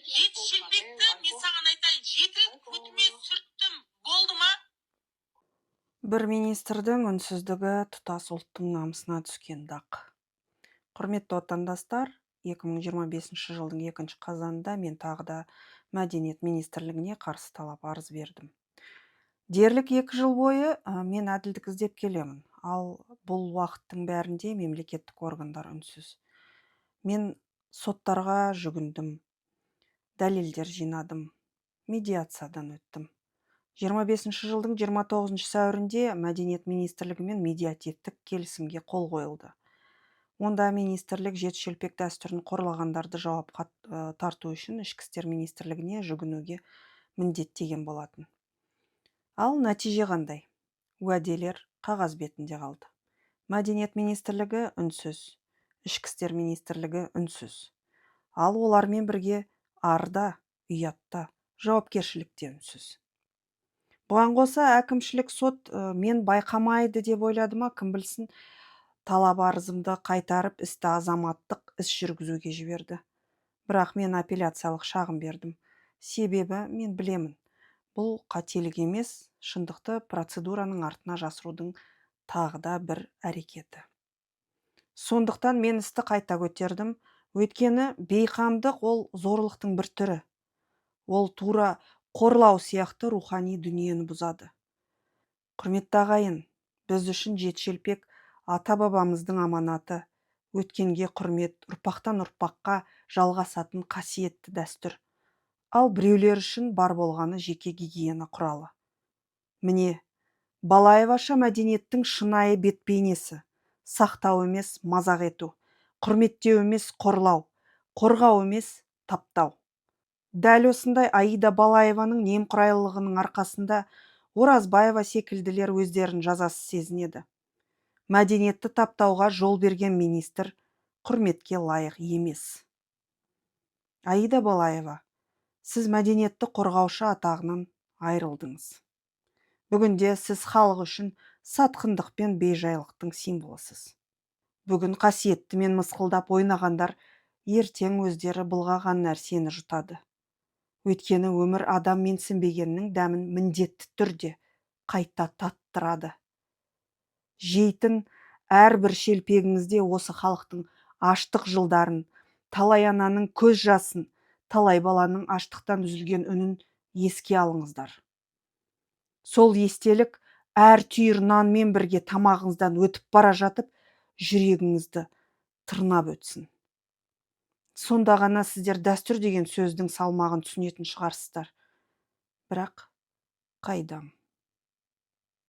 Жетішілбекті мен саған айтайын, 7 рет күтіме сүрттім, болды ма? Бір министрдің үнсіздігі тұтас ұлттың намысына түскен дақ. Құрметті отандастар, 2025 жылдың 2 қазанында мен тағы да Мәдениет министрлігіне қарсы талап арыз бердім. Дерлік 2 жыл бойы мен әділдік іздеп келемін, ал бұл уақыттың бәрінде мемлекеттік органдар үнсіз. Мен соттарға жүгіндім, дәлелдер жинадым, медиациядан өттім. 25 жылдың 29 сәуірінде Мәдениет министрлігімен медиативтік келісімге қол қойылды. Онда министрлік жеті-шелпек дәстүрін қорлағандарды жауапқа тарту үшін Ішкі істер министрлігіне жүгінуге міндеттеген болатын. Ал нәтиже қандай? Уәделер қағаз бетінде қалды. Мәдениет министрлігі үнсіз, Ішкі істер министрлігі үнсіз. Ал олармен бірге арда, ұятта, жауапкершілікте үнсіз. Бұған қоса әкімшілік сот мен байқамайды деп ойлады ма, кім білсін, талап арызымды қайтарып істі азаматтық іс жүргізуге жіберді. Бірақ мен апелляциялық шағым бердім. Себебі мен білемін, бұл қателік емес, шындықты процедураның артына жасырудың тағы да бір әрекеті. Сондықтан мен істі қайта көтердім, өйткені бейқамдық ол зорлықтың бір түрі. Ол тура қорлау сияқты рухани дүниені бұзады. Құрметті ағайын, біз үшін жеті-шелпек ата-бабамыздың аманаты, өткенге құрмет, ұрпақтан ұрпаққа жалғасатын қасиетті дәстүр. Ал біреулер үшін бар болғаны жеке гигиена құралы. Міне, Балаеваша мәдениеттің шынайы бет-бейнесі, сақтау емес мазақ ету, құрметтеу емес қорлау, қорғау емес таптау. Дәл осындай Аида Балаеваның немқұрайлылығының арқасында Оразбаева секілділер өздерін жазасыз сезінеді. Мәдениетті таптауға жол берген министр құрметке лайық емес. Аида Балаева, сіз мәдениетті қорғаушы атағынан айырылдыңыз. Бүгінде сіз халық үшін сатқындық пен бейжайлықтың символысыз. Бүгін қасиетті мен мысқылдап ойнағандар ертең өздері былғаған нәрсені жұтады. Өйткені өмір адам менсінбегеннің дәмін міндетті түрде қайта таттырады. Жейтін әрбір шелпегіңізде осы халықтың аштық жылдарын, талай ананың көз жасын, талай баланың аштықтан үзілген үнін еске алыңыздар. Сол естелік әр түйір нанмен бірге тамағыңыздан өтіп бара жатып, жүрегіңізді тырнап өтсін. Сонда ғана сіздер дәстүр деген сөздің салмағын түсінетін шығарсыздар. Бірақ қайдам?